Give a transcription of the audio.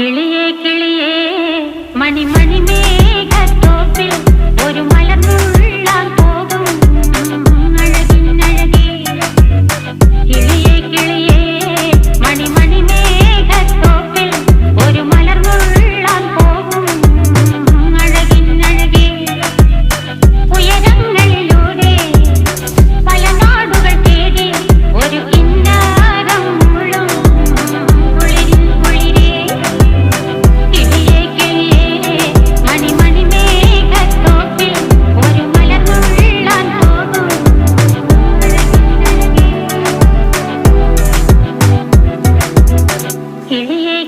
കിളിയേ കിളിയേ മണിമണി മേഘത്തോപ്പിൽ ഒരു മലർന്നുള്ളാൻ പോകും അഴകിനഴകേ. കിളിയേ കിളിയേ മണിമണി മേഘത്തോപ്പിൽ ഒരു മലർന്നുള്ളാൻ പോകും അഴകിനഴകേ. ഉയരങ്ങളിലൂടെ പല നാടുകൾ തേടി ഒരു കിന്നാരം മുള്ളും കുളിരിൻ കുളിരേ. കിളിയേ കിളിയേ മണിമണി മേഘത്തോപ്പിൽ ഒരു മലർന്നുള്ളാൻ പോകും അഴകിനഴകേ. കിളിയേ